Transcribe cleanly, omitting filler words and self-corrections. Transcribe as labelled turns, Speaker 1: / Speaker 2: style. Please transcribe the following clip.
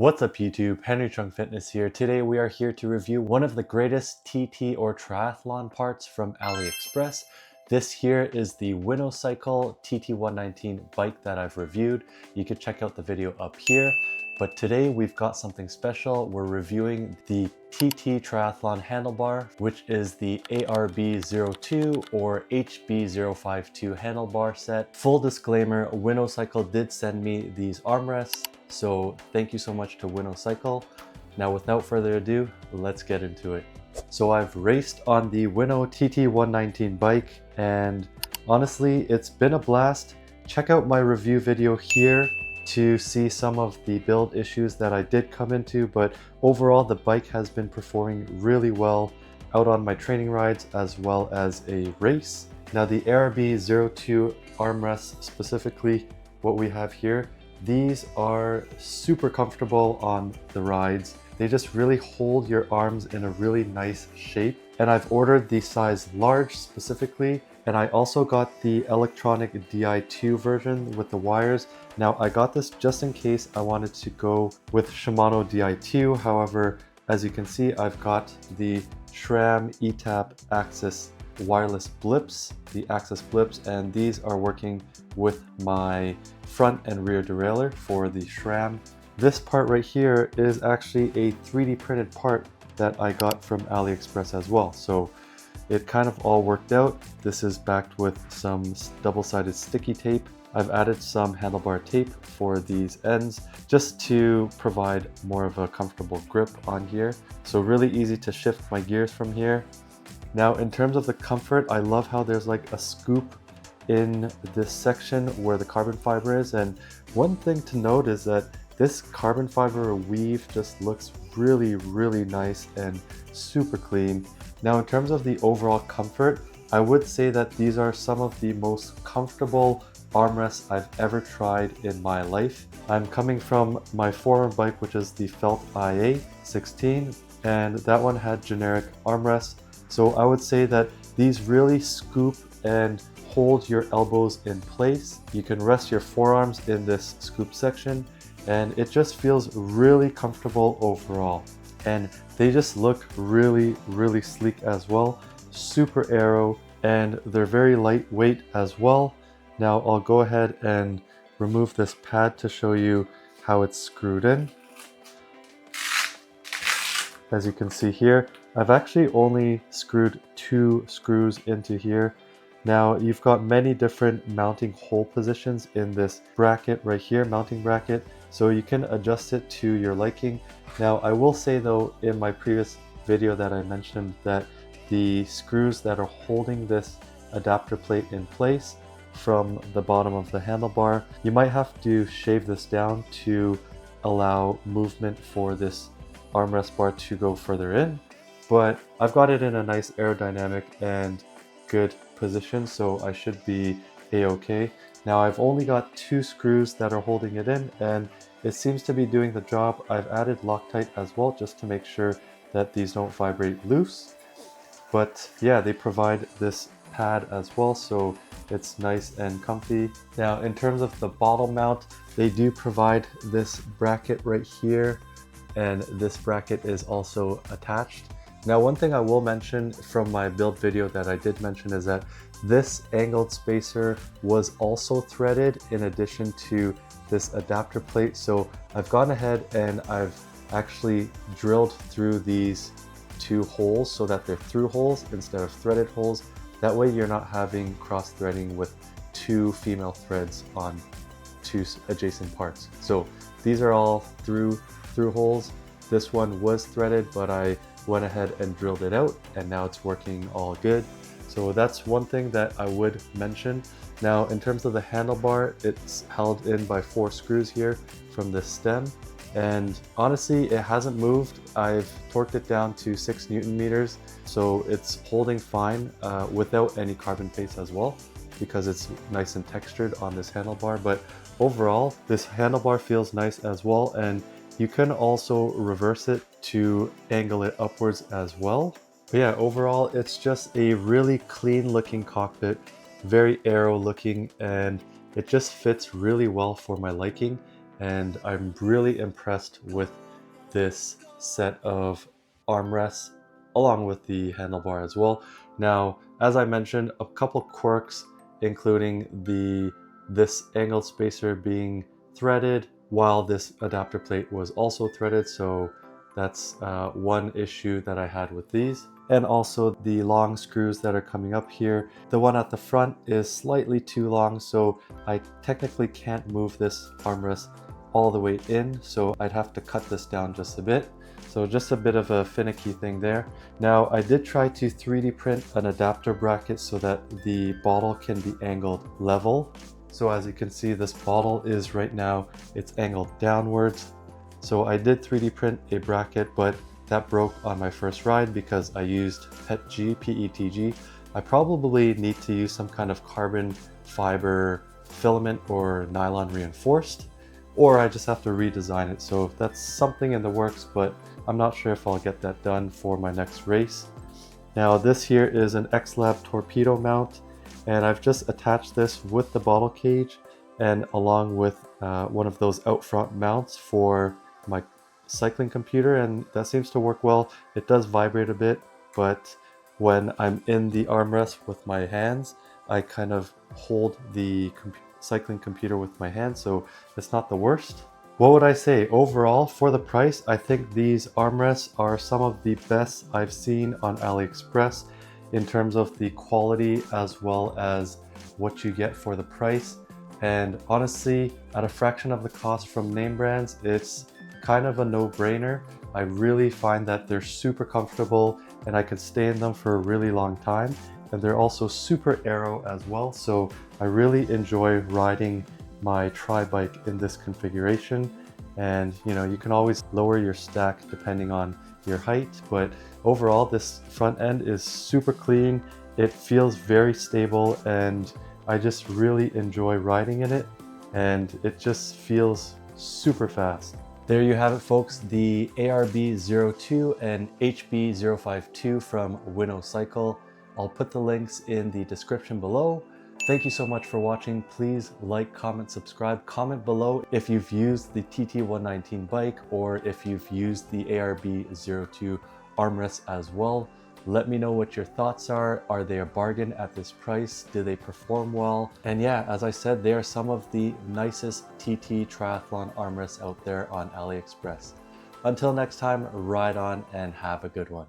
Speaker 1: What's up YouTube, Henry Chung Fitness here. Today we are here to review one of the greatest TT or triathlon parts from AliExpress. This here is the Winowcycle TT119 bike that I've reviewed. You can check out the video up here. But today we've got something special. We're reviewing the TT Triathlon handlebar, which is the ARB02 or HB052 handlebar set. Full disclaimer, Winowcycle did send me these armrests, so thank you so much to Winowcycle. Now without further ado, let's get into it. So I've raced on the Winow TT119 bike, and honestly, it's been a blast. Check out my review video here to see some of the build issues that I did come into, but overall the bike has been performing really well out on my training rides as well as a race. Now the ARB02 armrests, specifically what we have here, these are super comfortable on the rides. They just really hold your arms in a really nice shape. And I've ordered the size large specifically, and I also got the electronic Di2 version with the wires. Now I got this just in case I wanted to go with Shimano Di2. However, as you can see, I've got the SRAM ETAP Axis wireless blips, the Axis blips, and these are working with my front and rear derailleur for the SRAM. This part right here is actually a 3D printed part that I got from AliExpress as well. So it kind of all worked out. This is backed with some double-sided sticky tape. I've added some handlebar tape for these ends just to provide more of a comfortable grip on here. So really easy to shift my gears from here. Now in terms of the comfort, I love how there's like a scoop in this section where the carbon fiber is. And one thing to note is that this carbon fiber weave just looks really, really nice and super clean. Now in terms of the overall comfort, I would say that these are some of the most comfortable armrests I've ever tried in my life. I'm coming from my former bike, which is the Felt IA16, and that one had generic armrests. So I would say that these really scoop and hold your elbows in place. You can rest your forearms in this scoop section, and it just feels really comfortable overall. And they just look really, really sleek as well. Super aero, and they're very lightweight as well. Now I'll go ahead and remove this pad to show you how it's screwed in. As you can see here, I've actually only screwed 2 screws into here. Now you've got many different mounting hole positions in this bracket right here, mounting bracket, so you can adjust it to your liking. Now I will say though, in my previous video that I mentioned, that the screws that are holding this adapter plate in place from the bottom of the handlebar, you might have to shave this down to allow movement for this armrest bar to go further in. But I've got it in a nice aerodynamic and good position, so I should be a-okay. Now I've only got 2 screws that are holding it in, and it seems to be doing the job. I've added Loctite as well just to make sure that these don't vibrate loose. But yeah, they provide this pad as well, so it's nice and comfy. Now in terms of the bottle mount, they do provide this bracket right here, and this bracket is also attached. Now one thing I will mention from my build video that I did mention is that this angled spacer was also threaded in addition to this adapter plate. So I've gone ahead and I've actually drilled through these 2 holes so that they're through holes instead of threaded holes. That way you're not having cross threading with 2 female threads on 2 adjacent parts. So these are all through holes. This one was threaded, but I went ahead and drilled it out, and now it's working all good. So that's one thing that I would mention. Now in terms of the handlebar, it's held in by 4 screws here from the stem, and honestly it hasn't moved. I've torqued it down to 6 Newton meters, so it's holding fine without any carbon paste as well, because it's nice and textured on this handlebar. But overall this handlebar feels nice as well, and you can also reverse it to angle it upwards as well. But yeah, overall it's just a really clean looking cockpit, very aero looking, and it just fits really well for my liking. and I'm really impressed with this set of armrests along with the handlebar as well. Now, as I mentioned, a couple quirks, including this angled spacer being threaded while this adapter plate was also threaded, so that's one issue that I had with these. And also the long screws that are coming up here. The one at the front is slightly too long, so I technically can't move this armrest all the way in, so I'd have to cut this down just a bit. So just a bit of a finicky thing there. Now, I did try to 3D print an adapter bracket so that the bottle can be angled level. So as you can see, this bottle is right now, it's angled downwards. So I did 3D print a bracket, but that broke on my first ride because I used PETG. I probably need to use some kind of carbon fiber filament or nylon reinforced, or I just have to redesign it. So that's something in the works, but I'm not sure if I'll get that done for my next race. Now this here is an X-Lab Torpedo mount, and I've just attached this with the bottle cage and along with one of those out front mounts for my cycling computer, and that seems to work well. It does vibrate a bit, but when I'm in the armrest with my hands, I kind of hold the cycling computer with my hands, so it's not the worst. What would I say? Overall, for the price, I think these armrests are some of the best I've seen on AliExpress in terms of the quality as well as what you get for the price. And honestly, at a fraction of the cost from name brands, it's kind of a no-brainer. I really find that they're super comfortable and I could stay in them for a really long time. And they're also super aero as well, so I really enjoy riding my tri-bike in this configuration. And you can always lower your stack depending on your height, but overall this front end is super clean. It feels very stable and I just really enjoy riding in it, and it just feels super fast. There you have it, folks, the ARB02 and HB052 from Winowcycle. I'll put the links in the description below. Thank you so much for watching. Please like, comment, subscribe. Comment below if you've used the TT119 bike or if you've used the ARB02 armrest as well. Let me know what your thoughts are. Are they a bargain at this price? Do they perform well? And yeah, as I said, they are some of the nicest TT triathlon armrests out there on AliExpress. Until next time, ride on and have a good one.